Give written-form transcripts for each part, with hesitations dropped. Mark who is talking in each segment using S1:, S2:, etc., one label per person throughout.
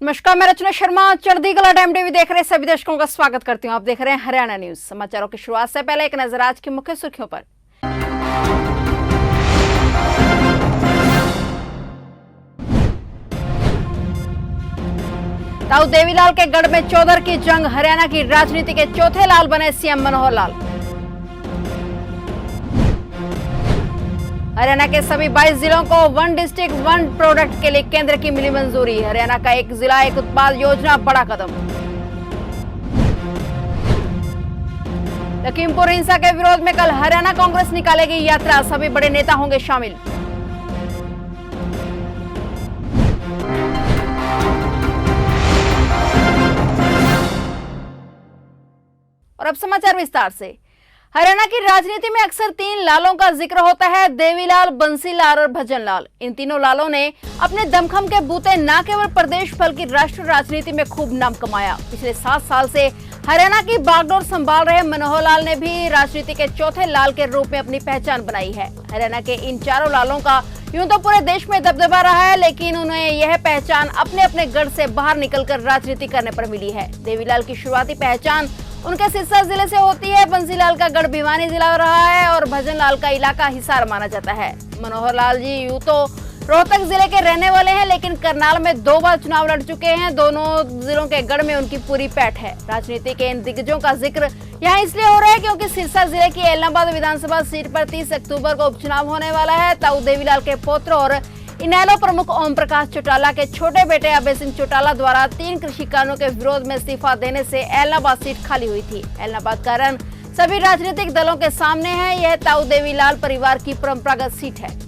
S1: नमस्कार, मैं रचना शर्मा चढ़ती कला टाइम टीवी देख रहे सभी दर्शकों का स्वागत करती हूं। आप देख रहे हैं हरियाणा न्यूज। समाचारों की शुरुआत से पहले एक नजर आज की मुख्य सुर्खियों पर। ताऊ देवीलाल के गढ़ में चौधर की जंग, हरियाणा की राजनीति के चौथे लाल बने सीएम मनोहर लाल। हरियाणा के सभी 22 जिलों को वन डिस्ट्रिक्ट वन प्रोडक्ट के लिए केंद्र की मिली मंजूरी। हरियाणा का एक जिला एक उत्पाद योजना बड़ा कदम। लखीमपुर हिंसा के विरोध में कल हरियाणा कांग्रेस निकालेगी यात्रा, सभी बड़े नेता होंगे शामिल। और अब समाचार विस्तार से। हरियाणा की राजनीति में अक्सर तीन लालों का जिक्र होता है, देवीलाल, बंसीलाल और भजनलाल। इन तीनों लालों ने अपने दमखम के बूते न केवल प्रदेश बल्कि राष्ट्रीय राजनीति में खूब नाम कमाया। पिछले 7 साल से हरियाणा की बागडोर संभाल रहे मनोहर लाल ने भी राजनीति के चौथे लाल के रूप में अपनी पहचान बनाई है। हरियाणा के इन चारों लालों का यूं तो पूरे देश में दबदबा रहा है, लेकिन उन्हें यह पहचान अपने अपने गढ़ से बाहर निकलकर राजनीति करने पर मिली है। देवीलाल की शुरुआती पहचान उनके सिरसा जिले से होती है। बंसीलाल का गढ़ भिवानी जिला रहा है और भजनलाल का इलाका हिसार माना जाता है। मनोहर लाल जी यूं तो रोहतक जिले के रहने वाले हैं, लेकिन करनाल में 2 बार चुनाव लड़ चुके हैं। दोनों जिलों के गढ़ में उनकी पूरी पैठ है। राजनीति के इन दिग्गजों का जिक्र यहाँ इसलिए हो रहा है क्योंकि सिरसा जिले की एलनाबाद विधानसभा सीट पर 30 अक्टूबर को उपचुनाव होने वाला है। ताऊ देवीलाल के पुत्र और इनेलो प्रमुख ओम प्रकाश चौटाला के छोटे बेटे अभय सिंह चौटाला द्वारा 3 कृषि कानूनों के विरोध में इस्तीफा देने से एलनाबाद सीट खाली हुई थी। एलनाबाद का रन सभी राजनीतिक दलों के सामने है। यह ताऊ देवीलाल परिवार की परंपरागत सीट है।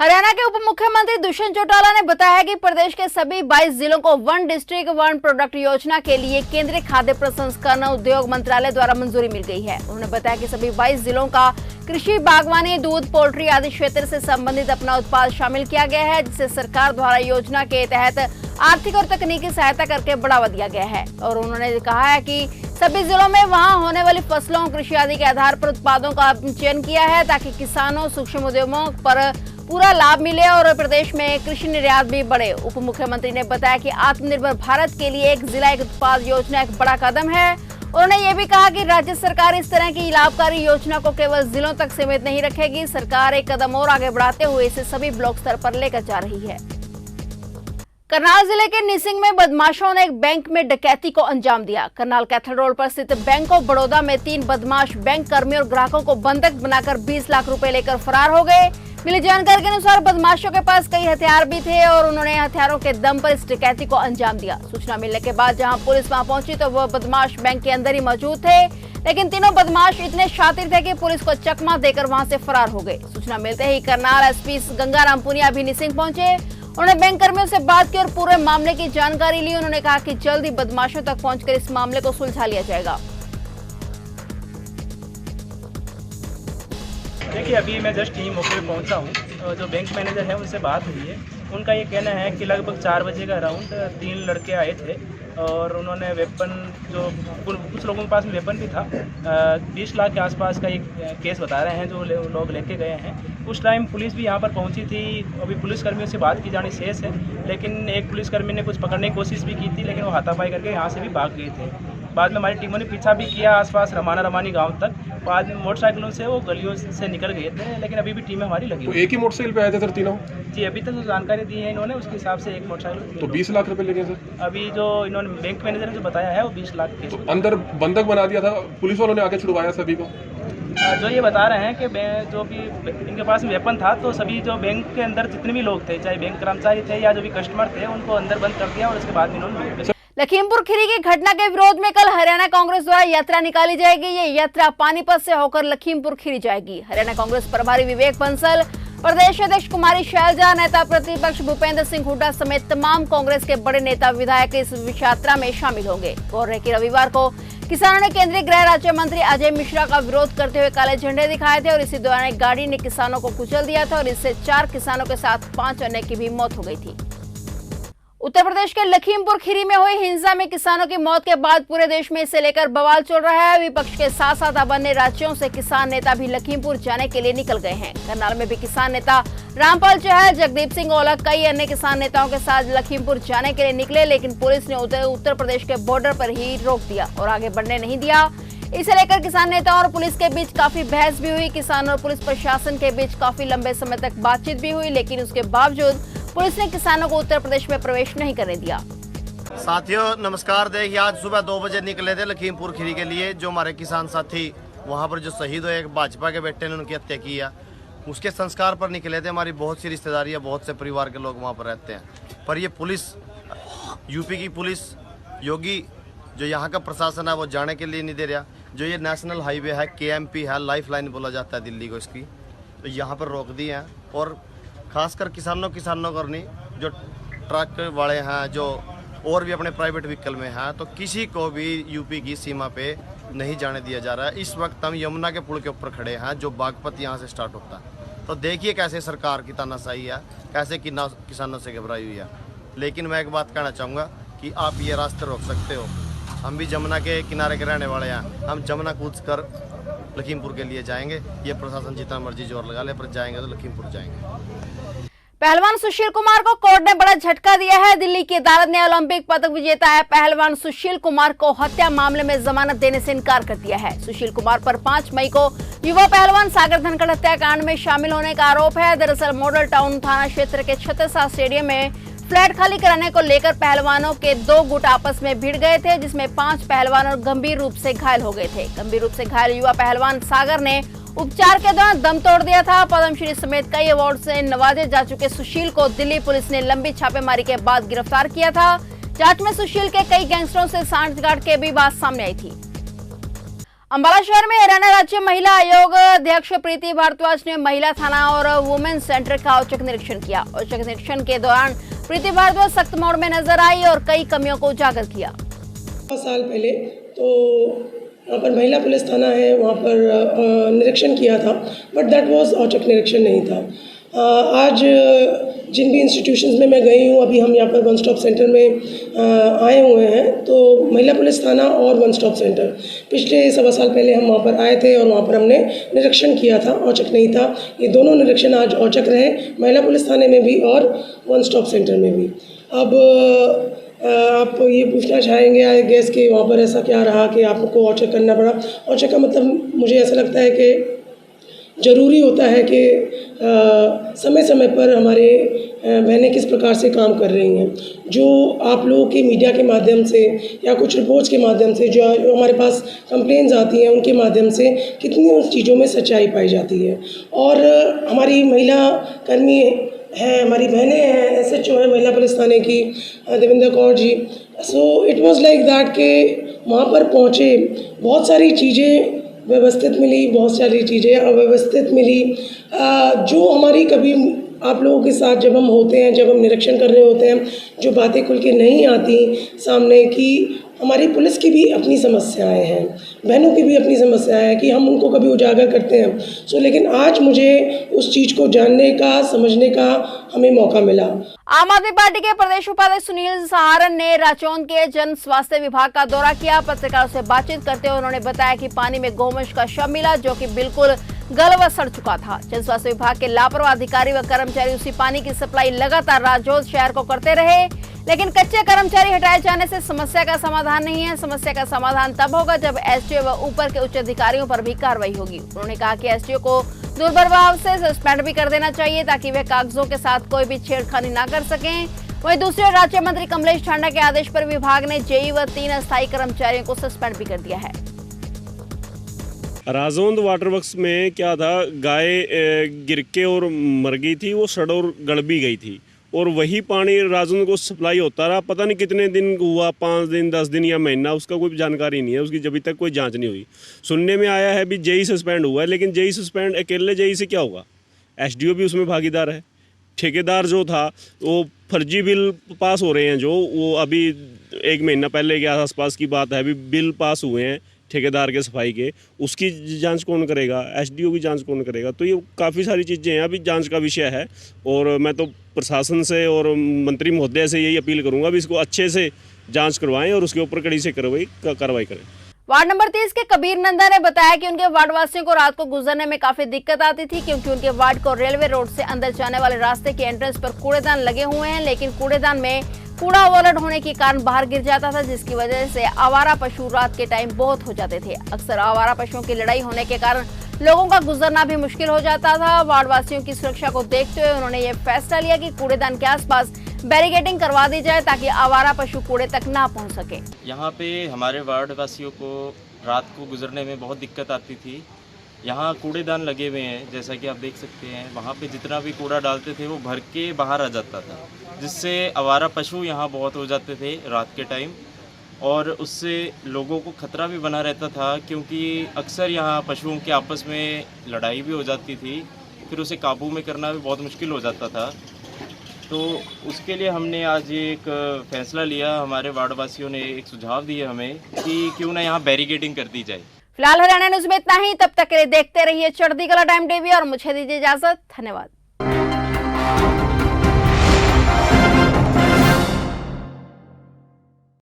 S1: हरियाणा के उप मुख्यमंत्री दुष्यंत चौटाला ने बताया कि प्रदेश के सभी 22 जिलों को वन डिस्ट्रिक्ट वन प्रोडक्ट योजना के लिए केंद्रीय खाद्य प्रसंस्करण उद्योग मंत्रालय द्वारा मंजूरी मिल गई है। उन्होंने बताया कि सभी 22 जिलों का कृषि, बागवानी, दूध, पोल्ट्री आदि क्षेत्र से संबंधित अपना उत्पाद शामिल किया गया है, जिसे सरकार द्वारा योजना के तहत आर्थिक और तकनीकी सहायता करके बढ़ावा दिया गया है। और उन्होंने कहा है कि सभी जिलों में वहां होने वाली फसलों, कृषि आदि के आधार पर उत्पादों का चयन किया है, ताकि किसानों, सूक्ष्म उद्यमों पर पूरा लाभ मिले और प्रदेश में कृषि निर्यात भी बढ़े। उप मुख्यमंत्री ने बताया कि आत्मनिर्भर भारत के लिए एक जिला एक उत्पाद योजना एक बड़ा कदम है। उन्होंने ये भी कहा कि राज्य सरकार इस तरह की लाभकारी योजना को केवल जिलों तक सीमित नहीं रखेगी। सरकार एक कदम और आगे बढ़ाते हुए इसे सभी ब्लॉक स्तर पर लेकर जा रही है। करनाल जिले के निसिंग में बदमाशों ने एक बैंक में डकैती को अंजाम दिया। करनाल कैथल रोड पर स्थित बैंक ऑफ बड़ौदा में 3 बदमाश बैंक कर्मियों और ग्राहकों को बंधक बनाकर 20 लाख रुपए लेकर फरार हो गए। मिली जानकारी के अनुसार बदमाशों के पास कई हथियार भी थे और उन्होंने हथियारों के दम पर इस डकैती को अंजाम दिया। सूचना मिलने के बाद जहां पुलिस वहां पहुंची तो वह बदमाश बैंक के अंदर ही मौजूद थे, लेकिन तीनों बदमाश इतने शातिर थे कि पुलिस को चकमा देकर वहां से फरार हो गए। सूचना मिलते ही करनाल एसपी गंगाराम पुनिया भी निसिंग पहुंचे। उन्होंने बैंक कर्मियों से बात की और पूरे मामले की जानकारी ली। उन्होंने कहा कि जल्द ही बदमाशों तक पहुंचकर इस मामले को सुलझा लिया जाएगा।
S2: देखिए, अभी मैं जस्ट यही मौके पे पहुंचा हूँ। जो बैंक मैनेजर है उनसे बात हुई है। उनका ये कहना है कि लगभग 4 बजे का अराउंड 3 लड़के आए थे और उन्होंने वेपन, जो कुछ लोगों के पास में वेपन भी था, 20 लाख के आसपास का एक केस बता रहे हैं जो लोग लेके गए हैं। उस टाइम पुलिस भी यहाँ पर पहुँची थी। अभी पुलिसकर्मियों से बात की जानी शेष है, लेकिन एक पुलिसकर्मी ने कुछ पकड़ने की कोशिश भी की थी, लेकिन वो हाथापाई करके यहाँ से भी भाग गए थे। बाद में हमारी टीमों ने पीछा भी किया आसपास रमानी गांव तक। बाद में मोटरसाइकिलों से वो गलियों से निकल गए थे, लेकिन अभी भी टीमें हमारी लगी।
S3: तो एक ही मोटरसाइकिल पे आए थे सर तीनों?
S2: जी, अभी तक जो जानकारी दी है इन्होंने उसके हिसाब से एक मोटरसाइकिल।
S3: तो 20 लाख रुपए लेंगे सर?
S2: अभी जो इन्होंने बैंक मैनेजर ने जो बताया है वो 20 लाख के।
S3: तो अंदर बंधक बना दिया था, पुलिस वालों ने आके छुड़वाया सभी को?
S2: जो ये बता रहे हैं कि जो भी इनके पास वेपन था, तो सभी जो बैंक के अंदर जितने भी लोग थे, चाहे बैंक कर्मचारी थे या जो भी कस्टमर थे, उनको अंदर बंद कर दिया और उसके बाद इन्होंने।
S1: लखीमपुर खीरी की घटना के विरोध में कल हरियाणा कांग्रेस द्वारा यात्रा निकाली जाएगी। ये यात्रा पानीपत से होकर लखीमपुर खीरी जाएगी। हरियाणा कांग्रेस प्रभारी विवेक बंसल, प्रदेश अध्यक्ष कुमारी शैलजा, नेता प्रतिपक्ष भूपेंद्र सिंह हुड्डा समेत तमाम कांग्रेस के बड़े नेता विधायक इस यात्रा में शामिल होंगे। गौर है कि रविवार को किसानों ने केंद्रीय गृह राज्य मंत्री अजय मिश्रा का विरोध करते हुए काले झंडे दिखाए थे और इसी दौरान एक गाड़ी ने किसानों को कुचल दिया था और इससे 4 किसानों के साथ 5 अन्य की भी मौत हो गई थी। उत्तर प्रदेश के लखीमपुर खीरी में हुई हिंसा में किसानों की मौत के बाद पूरे देश में इसे लेकर बवाल चल रहा है। विपक्ष के साथ साथ अब अन्य राज्यों से किसान नेता भी लखीमपुर जाने के लिए निकल गए हैं। करनाल में भी किसान नेता रामपाल चहल, जगदीप सिंह औलख, कई अन्य किसान नेताओं के साथ लखीमपुर जाने के लिए निकले, लेकिन पुलिस ने उत्तर प्रदेश के बॉर्डर पर ही रोक दिया और आगे बढ़ने नहीं दिया। इसे लेकर किसान नेता और पुलिस के बीच काफी बहस भी हुई। किसान और पुलिस प्रशासन के बीच काफी लंबे समय तक बातचीत भी हुई, लेकिन उसके बावजूद पुलिस ने किसानों को उत्तर प्रदेश में प्रवेश नहीं करने दिया।
S4: साथियों नमस्कार। देखिए, आज सुबह 2 बजे निकले थे लखीमपुर खीरी के लिए। जो हमारे किसान साथी वहाँ पर जो शहीद हुए, एक भाजपा के बेटे ने उनकी हत्या की है, उसके संस्कार पर निकले थे। हमारी बहुत सी रिश्तेदारी है, बहुत से परिवार के लोग वहाँ पर रहते हैं। पर ये पुलिस, यूपी की पुलिस, योगी जो यहाँ का प्रशासन है वो जाने के लिए नहीं दे रहा। जो ये नेशनल हाईवे है, KMP है, लाइफ लाइन बोला जाता है दिल्ली को इसकी, तो यहाँ पर रोक दी है। और खासकर किसानों को नहीं, जो ट्रक वाले हैं, जो और भी अपने प्राइवेट व्हीकल में हैं, तो किसी को भी यूपी की सीमा पे नहीं जाने दिया जा रहा है। इस वक्त हम यमुना के पुल के ऊपर खड़े हैं, जो बागपत यहाँ से स्टार्ट होता है। तो देखिए कैसे सरकार की तानाशाही है, कैसे किसानों से घबराई हुई है। लेकिन मैं एक बात कहना चाहूँगा कि आप ये रास्ते रोक सकते हो। हम भी जमुना के किनारे के रहने वाले हैं, हम जमुना कूद कर लखीमपुर के लिए जाएंगे। ये प्रशासन जितना मर्जी जोर लगा ले, पर जाएंगे तो लखीमपुर जाएंगे।
S1: पहलवान सुशील कुमार को कोर्ट ने बड़ा झटका दिया है। दिल्ली की अदालत ने ओलंपिक पदक विजेता है पहलवान सुशील कुमार को हत्या मामले में जमानत देने से इनकार कर दिया है। सुशील कुमार पर 5 मई को युवा पहलवान सागर धनखड़ हत्याकांड में शामिल होने का आरोप है। दरअसल मॉडल टाउन थाना क्षेत्र के छत्रसा स्टेडियम में फ्लैट खाली कराने को लेकर पहलवानों के 2 गुट आपस में भिड़ गए थे, जिसमें 5 पहलवान गंभीर रूप से घायल हो गए थे। गंभीर रूप से घायल युवा पहलवान सागर ने उपचार के दौरान दम तोड़ दिया था। पद्मश्री समेत कई अवार्ड से नवाजे जा चुके सुशील को दिल्ली पुलिस ने लंबी छापेमारी के बाद गिरफ्तार किया था। जांच में सुशील के कई गैंगस्टरों से सांठगांठ के भी बात सामने आई थी। अंबाला शहर में हरियाणा राज्य महिला आयोग अध्यक्ष प्रीति भारद्वाज ने महिला थाना और वुमेन्स सेंटर का औचक निरीक्षण किया। औचक निरीक्षण के दौरान प्रीति भारद्वाज सख्त मोड में नजर आई और कई कमियों को उजागर किया।
S5: 5 साल पहले तो वहाँ पर महिला पुलिस थाना है, वहाँ पर निरीक्षण किया था, बट दैट वाज औचक निरीक्षण नहीं था। आज जिन भी इंस्टीट्यूशंस में मैं गई हूँ, अभी हम यहाँ पर वन स्टॉप सेंटर में आए हुए हैं, तो महिला पुलिस थाना और वन स्टॉप सेंटर पिछले 1.25 साल पहले हम वहाँ पर आए थे और वहाँ पर हमने निरीक्षण किया था, औचक नहीं था। ये दोनों निरीक्षण आज औचक रहे, महिला पुलिस थाने में भी और वन स्टॉप सेंटर में भी। अब आप ये पूछना चाहेंगे आई गेस कि वहाँ पर ऐसा क्या रहा कि आपको औचक करना पड़ा। औचक का मतलब मुझे ऐसा लगता है कि ज़रूरी होता है कि समय समय पर हमारे बहनें किस प्रकार से काम कर रही हैं। जो आप लोगों के मीडिया के माध्यम से या कुछ रिपोर्ट्स के माध्यम से जो हमारे पास कंप्लेंट्स आती हैं, उनके माध्यम से कितनी उन चीज़ों में सच्चाई पाई जाती है। और हमारी महिला कर्मी हैं, हमारी बहनें हैं, SHO है महिला पुलिस थाने की Devendra Kaur ji. So it was like that कि वहाँ पर पहुँचे, बहुत सारी चीज़ें व्यवस्थित मिली, बहुत सारी चीज़ें अव्यवस्थित मिली। जो हमारी कभी आप लोगों के साथ जब हम होते हैं, जब हम निरीक्षण कर रहे होते हैं, जो बातें खुल के नहीं आती सामने की, हमारी पुलिस की भी अपनी समस्याएं हैं, बहनों की भी अपनी समस्याएं हैं कि हम उनको कभी उजागर करते हैं। सो लेकिन आज मुझे उस चीज़ को जानने का, समझने का हमें मौका मिला।
S1: आम आदमी पार्टी के प्रदेश उपाध्यक्ष सुनील सहारण ने राचौंद के जन स्वास्थ्य विभाग का दौरा किया। पत्रकारों से बातचीत करते हुए उन्होंने बताया कि पानी में गोवंश का शव मिला, जो कि बिल्कुल गल व सड़ चुका था। जन स्वास्थ्य विभाग के लापरवाह अधिकारी व कर्मचारी उसी पानी की सप्लाई लगातार राजौंद शहर को करते रहे, लेकिन कच्चे कर्मचारी हटाए जाने से समस्या का समाधान नहीं है। समस्या का समाधान तब होगा जब SDO व ऊपर के उच्च अधिकारियों पर भी कार्रवाई होगी। उन्होंने कहा कि SDO को दुर्प्रभाव से सस्पेंड भी कर देना चाहिए, ताकि वे कागजों के साथ कोई भी छेड़खानी न कर सकें। वहीं दूसरे राज्य मंत्री कमलेश ठांडा के आदेश पर विभाग ने JE व 3 अस्थायी कर्मचारियों को सस्पेंड भी कर दिया है।
S6: राजौंद वाटर वर्क्स में क्या था, गाय गिर के और मर गई थी, वो सड़ और गल भी गई थी, और वही पानी राजौंद को सप्लाई होता रहा। पता नहीं कितने दिन हुआ, 5 दिन, 10 दिन या महीना, उसका कोई जानकारी नहीं है, उसकी जब तक कोई जांच नहीं हुई। सुनने में आया है भी JE सस्पेंड हुआ है, लेकिन JE सस्पेंड अकेले JE से क्या होगा? SDO भी उसमें भागीदार है। ठेकेदार जो था वो फर्जी बिल पास हो रहे हैं, जो वो अभी 1 महीना पहले के आसपास की बात है, अभी बिल पास हुए हैं ठेकेदार के सफाई के, उसकी जांच कौन करेगा, एसडीओ की जांच कौन करेगा। तो ये काफ़ी सारी चीज़ें हैं, अभी जांच का विषय है। और मैं तो प्रशासन से और मंत्री महोदय से यही अपील करूंगा भी इसको अच्छे से जांच करवाएं और उसके ऊपर कड़ी से कार्रवाई करें।
S1: वार्ड नंबर 30 के कबीर नंदा ने बताया कि उनके वार्ड वासियों को रात को गुजरने में काफी दिक्कत आती थी, क्योंकि उनके वार्ड को रेलवे रोड से अंदर जाने वाले रास्ते के एंट्रेंस पर कूड़ेदान लगे हुए हैं, लेकिन कूड़ेदान में कूड़ा ओवरलोड होने के कारण बाहर गिर जाता था, जिसकी वजह से आवारा पशु रात के टाइम बहुत हो जाते थे। अक्सर आवारा पशुओं की लड़ाई होने के कारण लोगों का गुजरना भी मुश्किल हो जाता था। वार्ड वासियों की सुरक्षा को देखते हुए उन्होंने ये फैसला लिया कि कूड़ेदान के आसपास बैरिकेडिंग करवा दी जाए, ताकि आवारा पशु कूड़े तक ना पहुंच सके।
S7: यहाँ पे हमारे वार्ड वासियों को रात को गुजरने में बहुत दिक्कत आती थी। यहाँ कूड़ेदान लगे हुए हैं, जैसा कि आप देख सकते हैं। वहाँ पे जितना भी कूड़ा डालते थे वो भर के बाहर आ जाता था, जिससे आवारा पशु यहाँ बहुत हो जाते थे रात के टाइम, और उससे लोगों को खतरा भी बना रहता था, क्योंकि अक्सर यहाँ पशुओं के आपस में लड़ाई भी हो जाती थी, फिर उसे काबू में करना भी बहुत मुश्किल हो जाता था। तो उसके लिए हमने आज एक फैसला लिया, हमारे वार्डवासियों ने एक सुझाव दिया हमें कि क्यों ना यहाँ बैरिकेडिंग कर दी जाए।
S1: फिलहाल हरियाणा न्यूज में इतना ही। तब तक के लिए देखते रहिए चढ़ती कला टाइम टीवी और मुझे दीजिए इजाजत। धन्यवाद।